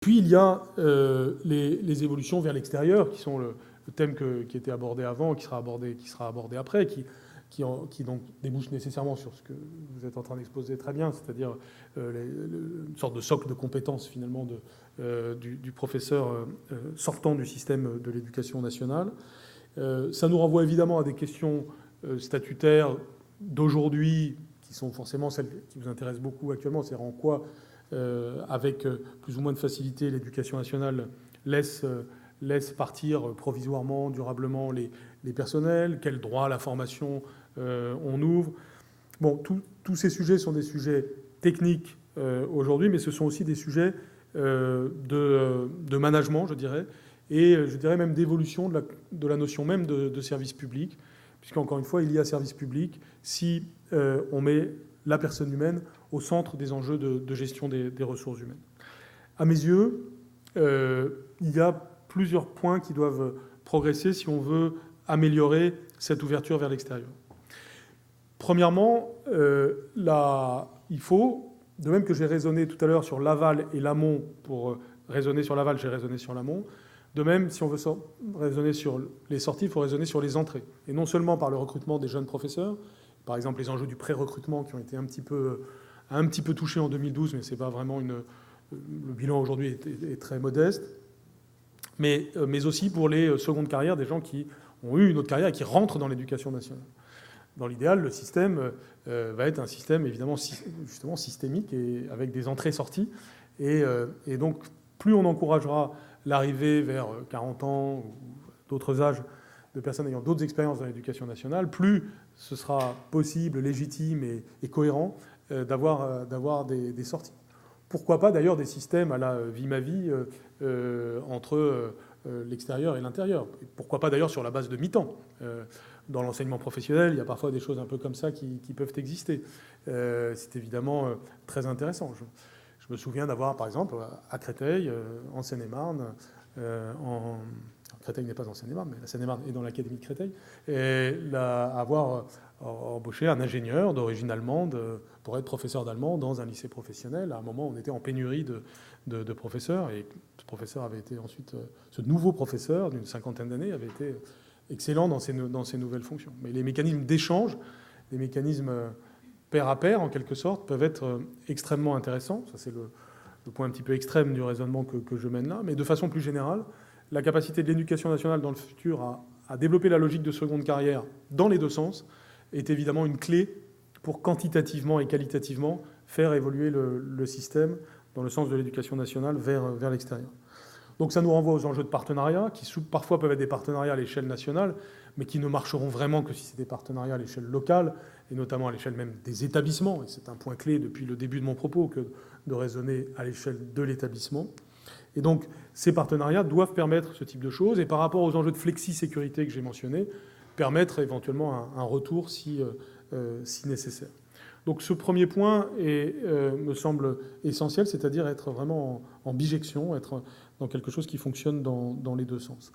Puis il y a les évolutions vers l'extérieur, qui sont le thème qui était abordé avant, qui sera abordé après, qui donc débouche nécessairement sur ce que vous êtes en train d'exposer très bien, c'est-à-dire une sorte de socle de compétences finalement du professeur sortant du système de l'éducation nationale. Ça nous renvoie évidemment à des questions statutaires d'aujourd'hui, qui sont forcément celles qui vous intéressent beaucoup actuellement, c'est en quoi, avec plus ou moins de facilité, l'éducation nationale laisse partir provisoirement, durablement les personnels, quel droit à la formation on ouvre. Bon, tous ces sujets sont des sujets techniques aujourd'hui, mais ce sont aussi des sujets de management, je dirais, et je dirais même d'évolution de la notion même de service public, puisqu'encore une fois, il y a service public si on met la personne humaine au centre des enjeux de gestion des ressources humaines. À mes yeux, il y a plusieurs points qui doivent progresser si on veut améliorer cette ouverture vers l'extérieur. Premièrement, il faut, de même que j'ai raisonné tout à l'heure sur l'aval et l'amont, pour raisonner sur l'aval, j'ai raisonné sur l'amont, de même, si on veut raisonner sur les sorties, il faut raisonner sur les entrées. Et non seulement par le recrutement des jeunes professeurs, par exemple les enjeux du pré-recrutement qui ont été un petit peu touchés en 2012, mais c'est pas vraiment le bilan aujourd'hui est très modeste, mais aussi pour les secondes carrières, des gens qui ont eu une autre carrière et qui rentrent dans l'éducation nationale. Dans l'idéal, le système va être un système évidemment justement systémique et avec des entrées-sorties. Et donc, plus on encouragera l'arrivée vers 40 ans ou d'autres âges de personnes ayant d'autres expériences dans l'éducation nationale, plus ce sera possible, légitime et cohérent d'avoir des sorties. Pourquoi pas d'ailleurs des systèmes à la vie ma vie entre l'extérieur et l'intérieur. Pourquoi pas d'ailleurs sur la base de mi-temps. Dans l'enseignement professionnel, il y a parfois des choses un peu comme ça qui peuvent exister. C'est évidemment très intéressant. Je me souviens d'avoir, par exemple, à Créteil, en Seine-et-Marne, Créteil n'est pas en Seine-et-Marne, mais la Seine-et-Marne est dans l'académie de Créteil, et avoir embauché un ingénieur d'origine allemande pour être professeur d'allemand dans un lycée professionnel. À un moment, on était en pénurie de professeurs, et ce professeur avait été ensuite, ce nouveau professeur d'une cinquantaine d'années avait été excellent dans ces nouvelles fonctions. Mais les mécanismes d'échange, les mécanismes pair à pair, en quelque sorte, peuvent être extrêmement intéressants. Ça, c'est le point un petit peu extrême du raisonnement que je mène là. Mais de façon plus générale, la capacité de l'éducation nationale dans le futur à développer la logique de seconde carrière dans les deux sens est évidemment une clé pour quantitativement et qualitativement faire évoluer le système dans le sens de l'éducation nationale vers l'extérieur. Donc ça nous renvoie aux enjeux de partenariat, qui parfois peuvent être des partenariats à l'échelle nationale, mais qui ne marcheront vraiment que si c'est des partenariats à l'échelle locale, et notamment à l'échelle même des établissements. Et c'est un point clé depuis le début de mon propos que de raisonner à l'échelle de l'établissement. Et donc ces partenariats doivent permettre ce type de choses, et par rapport aux enjeux de flexi-sécurité que j'ai mentionnés, permettre éventuellement un retour si nécessaire. Donc ce premier point me semble essentiel, c'est-à-dire être vraiment en bijection, être dans quelque chose qui fonctionne dans les deux sens.